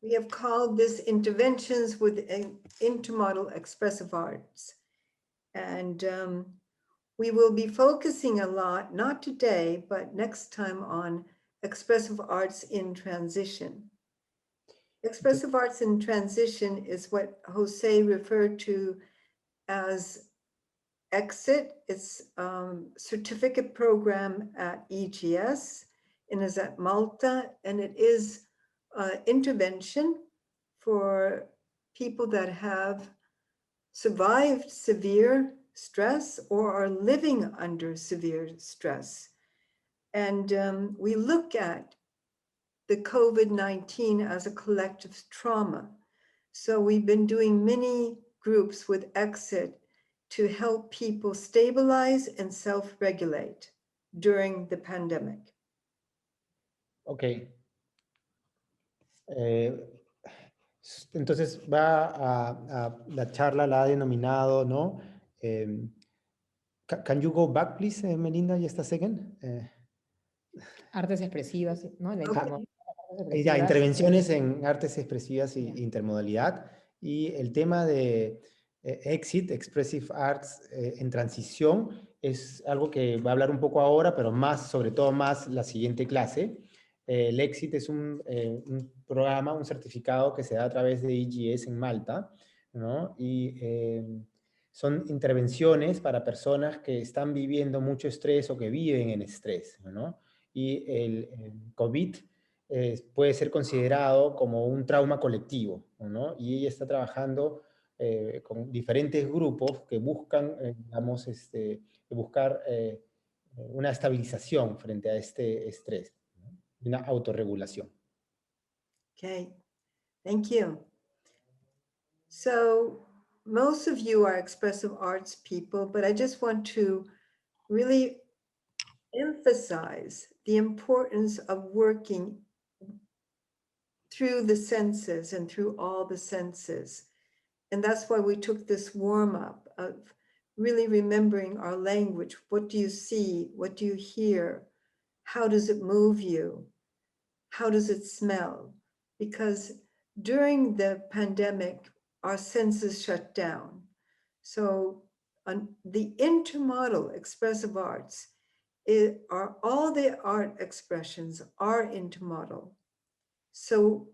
We have called this Interventions with Intermodal Expressive Arts. And we will be focusing a lot, not today, but next time, on expressive arts in transition. Expressive arts in transition is what Jose referred to as EXIT. It's certificate program at EGS and is at Malta, and it is intervention for people that have survived severe stress or are living under severe stress. And we look at the COVID-19 as a collective trauma. So we've been doing many groups with EXIT to help people stabilize and self-regulate during the pandemic. Ok. Entonces la charla la ha denominado, ¿no? Can you go back, please, Melinda, just a second? Artes expresivas, ¿no? Ya, intervenciones en artes expresivas y intermodalidad. Y el tema de Exit, Expressive Arts en transición, es algo que va a hablar un poco ahora, pero más, sobre todo más la siguiente clase. El Exit es un programa, un certificado que se da a través de EGS en Malta, ¿no? Y son intervenciones para personas que están viviendo mucho estrés o que viven en estrés, ¿no? Y el COVID puede ser considerado como un trauma colectivo, ¿no? Y ella está trabajando con diferentes grupos que buscan, digamos, buscar una estabilización frente a este estrés, ¿no? Una autorregulación. Okay, thank you. So most of you are expressive arts people, but I just want to really emphasize the importance of working through the senses and through all the senses. And that's why we took this warm up of really remembering our language. What do you see? What do you hear? How does it move you? How does it smell? Because during the pandemic, our senses shut down. So the intermodal expressive arts are all the art expressions are intermodal. So,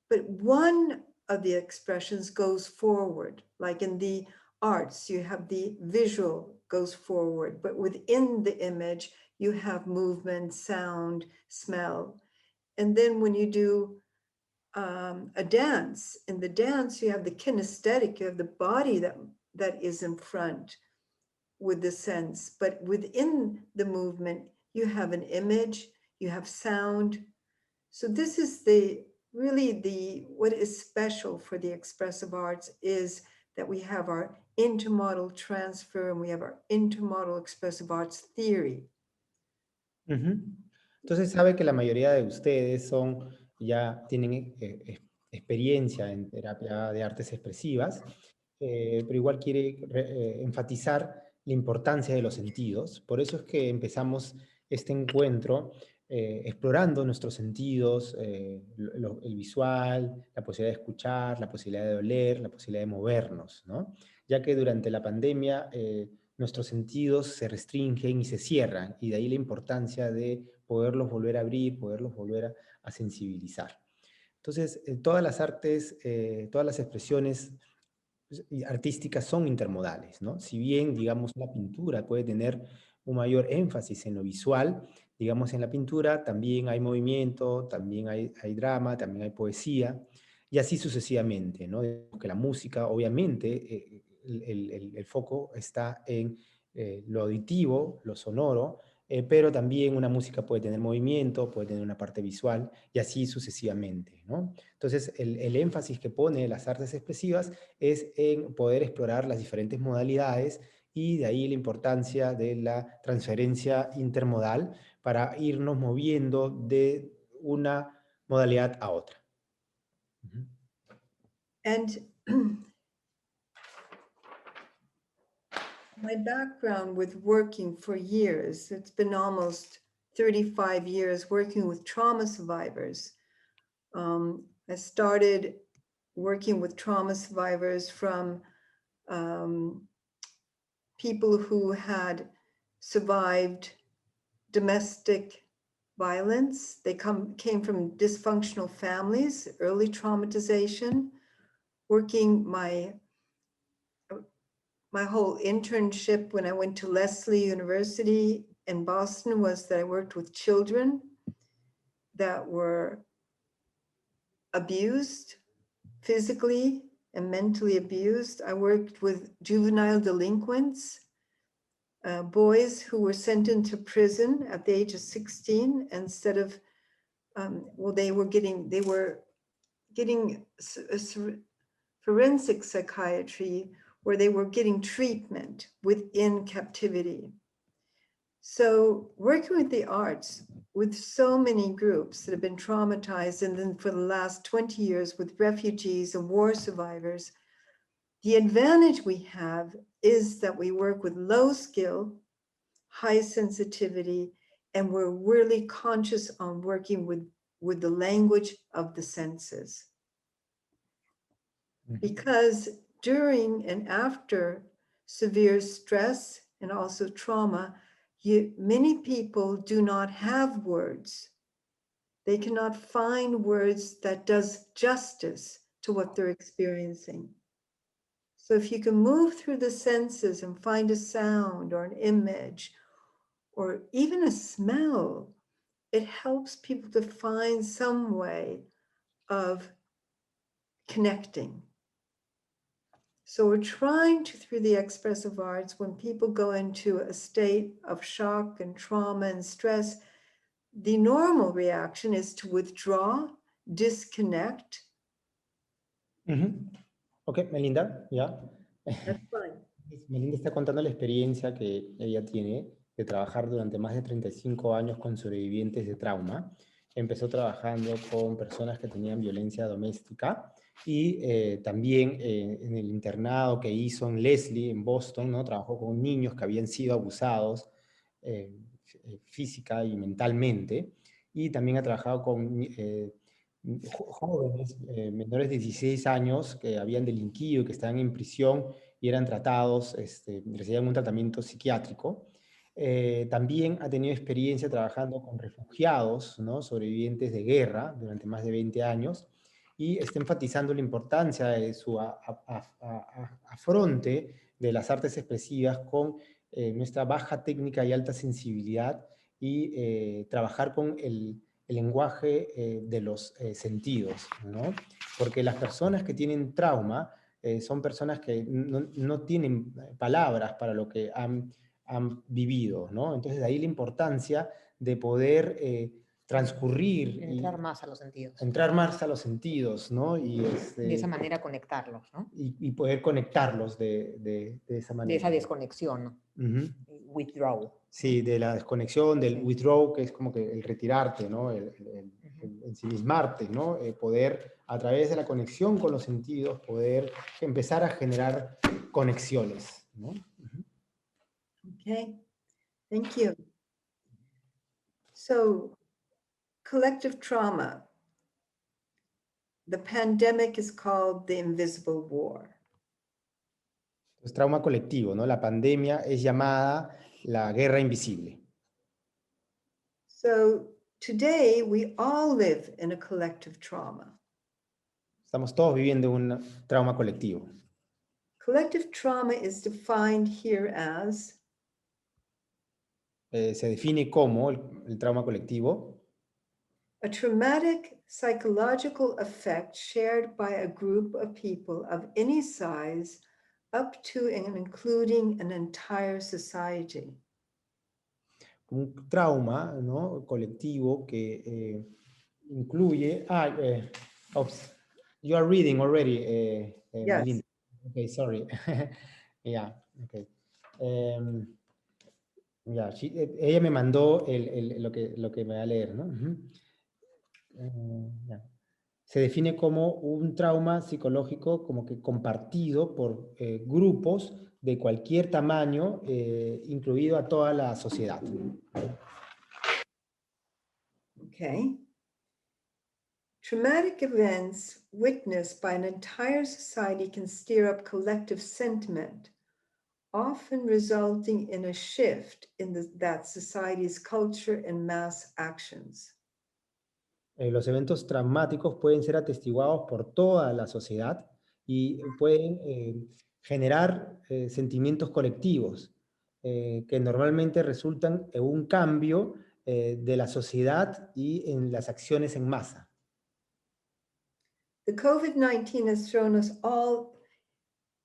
but one of the expressions goes forward, like in the arts, you have the visual goes forward, but within the image, you have movement, sound, smell. And then when you do a dance, in the dance, you have the kinesthetic, you have the body that is in front with the sense, but within the movement, you have an image, you have sound. So this is what is special for the expressive arts is that we have our intermodal transfer and we have our intermodal expressive arts theory. Entonces sabe que la mayoría de ustedes ya tienen experiencia en terapia de artes expresivas, pero igual quiere enfatizar la importancia de los sentidos. Por eso es que empezamos este encuentro explorando nuestros sentidos, el visual, la posibilidad de escuchar, la posibilidad de oler, la posibilidad de movernos, ¿no? Ya que durante la pandemia nuestros sentidos se restringen y se cierran, y de ahí la importancia de poderlos volver a abrir, poderlos volver a sensibilizar. Entonces, todas las artes, todas las expresiones artísticas son intermodales, ¿no? Si bien, digamos, la pintura puede tener un mayor énfasis en lo visual, digamos, en la pintura también hay movimiento, también hay drama, también hay poesía, y así sucesivamente, ¿no? Que la música, obviamente, el foco está en lo auditivo, lo sonoro, pero también una música puede tener movimiento, puede tener una parte visual, y así sucesivamente, ¿no? Entonces, el énfasis que pone las artes expresivas es en poder explorar las diferentes modalidades, y de ahí la importancia de la transferencia intermodal para irnos moviendo de una modalidad a otra. And my background with working for years, it's been almost 35 years working with trauma survivors. I started working with trauma survivors from people who had survived domestic violence. They came from dysfunctional families, early traumatization, working my whole internship when I went to Lesley University in Boston was that I worked with children that were abused, physically and mentally abused. I worked with juvenile delinquents, boys who were sent into prison at the age of 16 instead of, well, they were getting forensic psychiatry where they were getting treatment within captivity. So working with the arts, with so many groups that have been traumatized, and then for the last 20 years with refugees and war survivors, the advantage we have is that we work with low skill, high sensitivity, and we're really conscious on working with the language of the senses. Because during and after severe stress and also trauma, many people do not have words. They cannot find words that does justice to what they're experiencing. So if you can move through the senses and find a sound or an image or even a smell, it helps people to find some way of connecting. So we're trying to, through the expressive arts, when people go into a state of shock and trauma and stress, the normal reaction is to withdraw, disconnect. Ok, Melinda, ya. That's fine. Melinda está contando la experiencia que ella tiene de trabajar durante más de 35 años con sobrevivientes de trauma. Empezó trabajando con personas que tenían violencia doméstica y también en el internado que hizo en Lesley, en Boston, ¿no? Trabajó con niños que habían sido abusados física y mentalmente, y también ha trabajado con jóvenes menores de 16 años que habían delinquido, que estaban en prisión y eran tratados, recibían un tratamiento psiquiátrico. También ha tenido experiencia trabajando con refugiados, ¿no? Sobrevivientes de guerra durante más de 20 años, y está enfatizando la importancia de su afronte de las artes expresivas con nuestra baja técnica y alta sensibilidad, y trabajar con el lenguaje de los sentidos, ¿no? Porque las personas que tienen trauma son personas que no tienen palabras para lo que han vivido, ¿no? Entonces de ahí la importancia de poder transcurrir Entrar más a los sentidos. Entrar más a los sentidos, ¿no? Y de esa manera conectarlos, ¿no? Y poder conectarlos de esa manera. De esa desconexión, ¿no? Withdraw. Sí, de la desconexión, del withdraw, que es como que el retirarte, ¿no? El ensimismarte, ¿no? Poder, a través de la conexión con los sentidos, poder empezar a generar conexiones, ¿no? Okay, thank you. So, collective trauma. The pandemic is called the invisible war. Es trauma colectivo, ¿no? La pandemia es llamada la guerra invisible. So today we all live in a collective trauma. Estamos todos viviendo un trauma colectivo. Collective trauma is defined here as se define como el trauma colectivo a traumatic psychological effect shared by a group of people of any size up to and including an entire society. Un trauma, ¿no? Colectivo que incluye... oops, you are reading already, Yes. Melinda. Okay, sorry. Yeah, okay. Yeah, ella me mandó lo que me va a leer, ¿no? Yeah. Se define como un trauma psicológico como que compartido por grupos de cualquier tamaño, incluido a toda la sociedad. Okay. Traumatic events witnessed by an entire society can stir up collective sentiment, often resulting in a shift in that society's culture and mass actions. Los eventos traumáticos pueden ser atestiguados por toda la sociedad y pueden generar sentimientos colectivos que normalmente resultan en un cambio de la sociedad y en las acciones en masa. The COVID-19 has thrown us all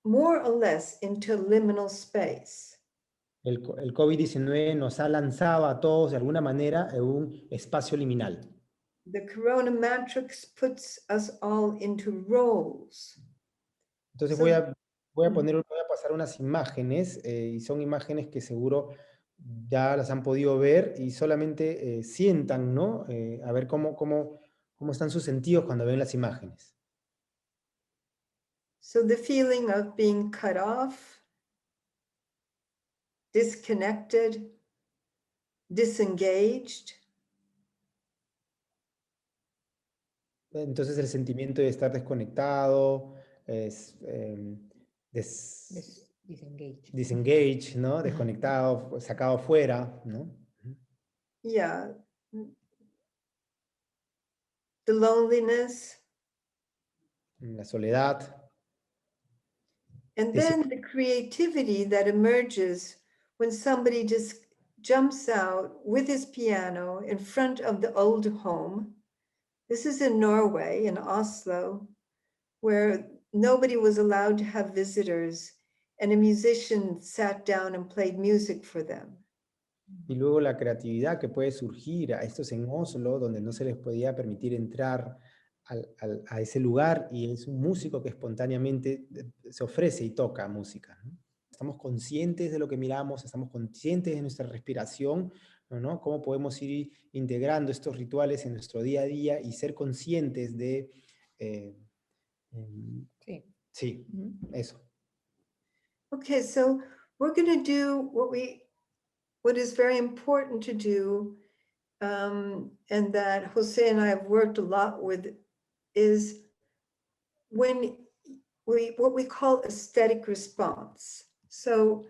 more or less into liminal space. El COVID-19 nos ha lanzado a todos de alguna manera en un espacio liminal. The corona matrix puts us all into roles. Entonces So- voy a pasar unas imágenes y son imágenes que seguro ya las han podido ver y solamente sientan, ¿no? A ver cómo están sus sentidos cuando ven las imágenes. So the feeling of being cut off, disconnected, disengaged. Entonces el sentimiento de estar desconectado, disengage, ¿no? Desconectado, sacado fuera, ¿no? Yeah. The loneliness. La soledad. And then the creativity that emerges when somebody just jumps out with his piano in front of the old home. This is in Norway, in Oslo, where nobody was allowed to have visitors, and a musician sat down and played music for them. Y luego la creatividad que puede surgir a estos en Oslo, donde no se les podía permitir entrar a ese lugar, y es un músico que espontáneamente se ofrece y toca música, ¿no? Estamos conscientes de lo que miramos, estamos conscientes de nuestra respiración, ¿no? Cómo podemos ir integrando estos rituales en nuestro día a día y ser conscientes de... sí, eso. Okay, so we're going to do what is very important to do, and that José and I have worked a lot with, is when what we call aesthetic response. So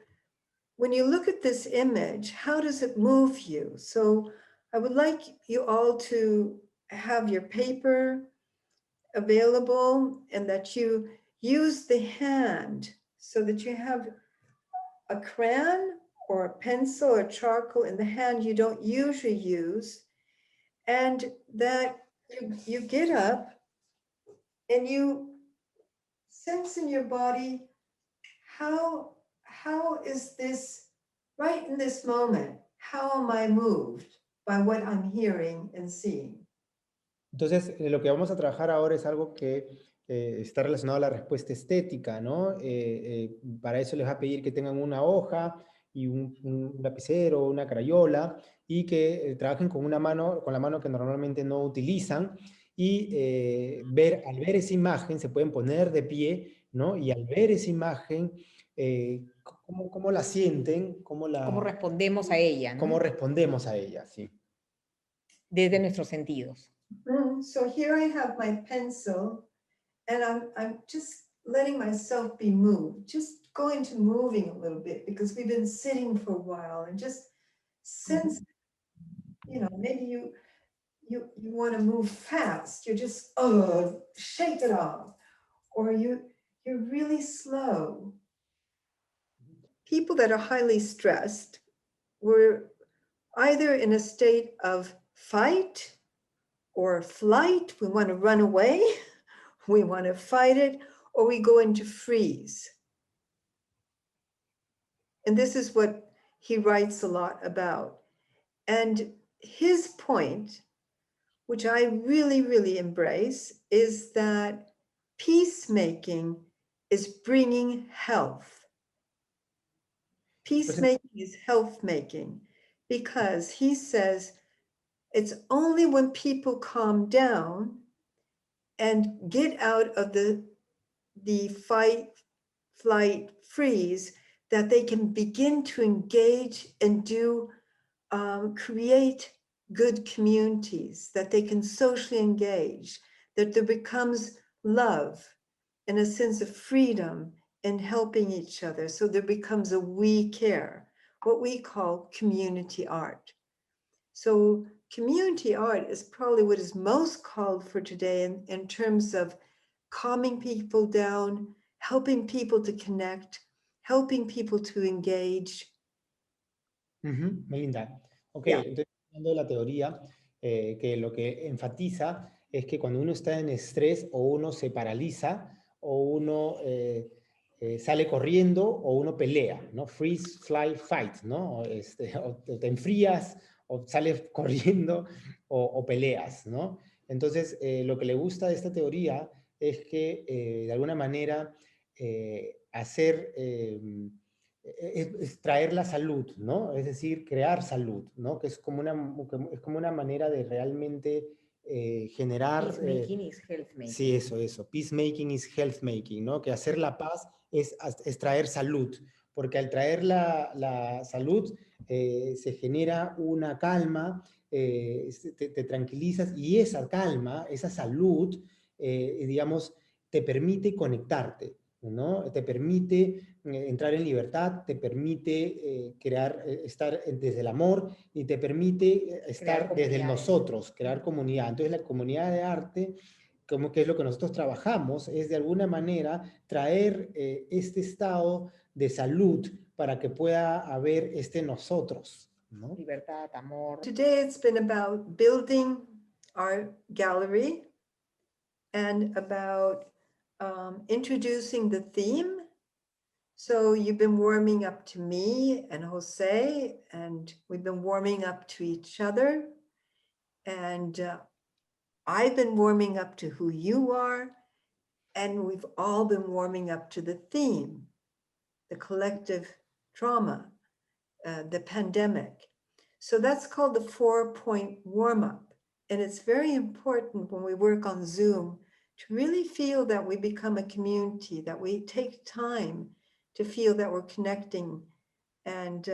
when you look at this image, how does it move you? So I would like you all to have your paper available and that you use the hand so that you have a crayon or a pencil or charcoal in the hand you don't usually use, and that you get up and you sense in your body, how is this, right in this moment, how am I moved by what I'm hearing and seeing? Entonces, lo que vamos a trabajar ahora es algo que está relacionado a la respuesta estética, ¿no? Para eso les va a pedir que tengan una hoja y un lapicero, una crayola, y que trabajen con la mano que normalmente no utilizan, y al ver esa imagen se pueden poner de pie, ¿no? Y al ver esa imagen, ¿cómo la sienten? ¿Cómo respondemos a ella, ¿no? ¿Cómo respondemos a ella? Sí. Desde nuestros sentidos. So here I have my pencil, and I'm just letting myself be moved, just going to moving a little bit, because we've been sitting for a while, and just sense, you know, maybe you want to move fast, you're just, shake it off, or you're really slow. People that are highly stressed were either in a state of fight or flight. We want to run away, we want to fight it, or we go into freeze. And this is what he writes a lot about. And his point, which I really, really embrace, is that peacemaking is bringing health. Peacemaking is health making, because he says it's only when people calm down and get out of the fight, flight, freeze that they can begin to engage and create good communities, that they can socially engage, that there becomes love and a sense of freedom in helping each other. So there becomes a we care, what we call community art. So community art is probably what is most called for today in terms of calming people down, helping people to connect, helping people to engage. Melinda. Ok, Yeah. entonces hablando de la teoría, que lo que enfatiza es que cuando uno está en estrés o uno se paraliza o uno sale corriendo o uno pelea, ¿no? Freeze, fly, fight, ¿no? O te enfrías o sales corriendo o peleas, ¿no? Entonces, lo que le gusta de esta teoría es que, de alguna manera, hacer... es traer la salud, ¿no? Es decir, crear salud, ¿no? Que es como una manera de realmente generar... Peacemaking is health making. Sí, eso. Peacemaking is health making, ¿no? Que hacer la paz es traer salud, porque al traer la salud se genera una calma, te tranquilizas y esa calma, esa salud, digamos, te permite conectarte, ¿no? Te permite entrar en libertad, te permite estar desde el amor y te permite estar desde el nosotros, crear comunidad. Entonces la comunidad de arte, como que es lo que nosotros trabajamos, es de alguna manera traer este estado de salud para que pueda haber nosotros, ¿no? Libertad, amor. Today it's been about building our gallery and about introducing the theme. So you've been warming up to me and Jose, and we've been warming up to each other. And I've been warming up to who you are, and we've all been warming up to the theme, the collective trauma, the pandemic. So that's called the 4-point warm-up. And it's very important when we work on Zoom to really feel that we become a community, that we take time to feel that we're connecting. And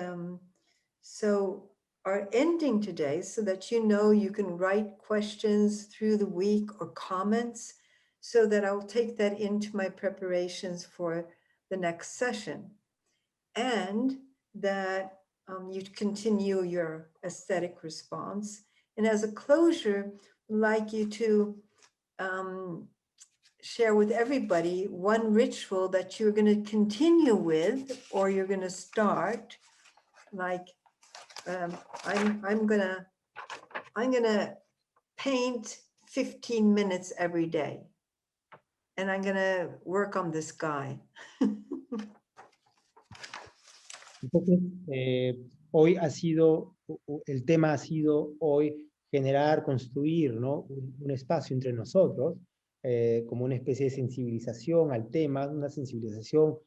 so our ending today, so that you know you can write questions through the week or comments, so that I'll take that into my preparations for the next session. And that you continue your aesthetic response. And as a closure, I'd like you to share with everybody one ritual that you're going to continue with, or you're going to start. Like I'm gonna paint 15 minutes every day, and I'm gonna work on this guy. Entonces, hoy el tema ha sido hoy generar, construir, ¿no? un espacio entre nosotros, como una especie de sensibilización al tema, una sensibilización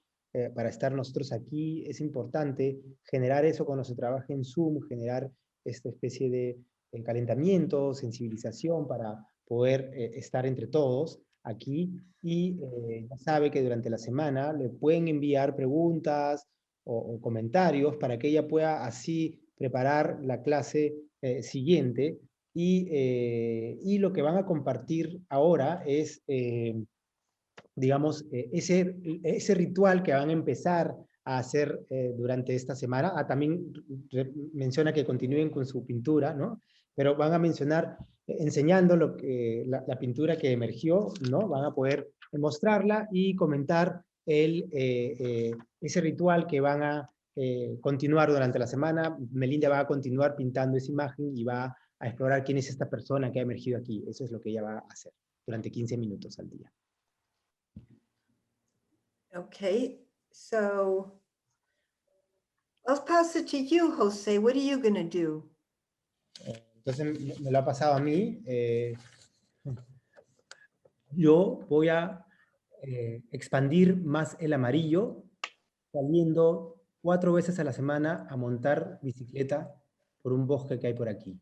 para estar nosotros aquí. Es importante generar eso cuando se trabaja en Zoom, generar esta especie de calentamiento, sensibilización para poder estar entre todos aquí. Y ya sabe que durante la semana le pueden enviar preguntas o comentarios para que ella pueda así preparar la clase siguiente. Y lo que van a compartir ahora es, digamos, ese ritual que van a empezar a hacer durante esta semana. También menciona que continúen con su pintura, ¿no? Pero van a mencionar, enseñando la pintura que emergió, ¿no? Van a poder mostrarla y comentar ese ritual que van a continuar durante la semana. Melinda va a continuar pintando esa imagen y va a explorar quién es esta persona que ha emergido aquí. Eso es lo que ella va a hacer durante 15 minutos al día. Okay, so I'll pass it to you, Jose. What are you gonna do? Entonces me lo ha pasado a mí. Yo voy a expandir más el amarillo, saliendo 4 veces a la semana a montar bicicleta por un bosque que hay por aquí.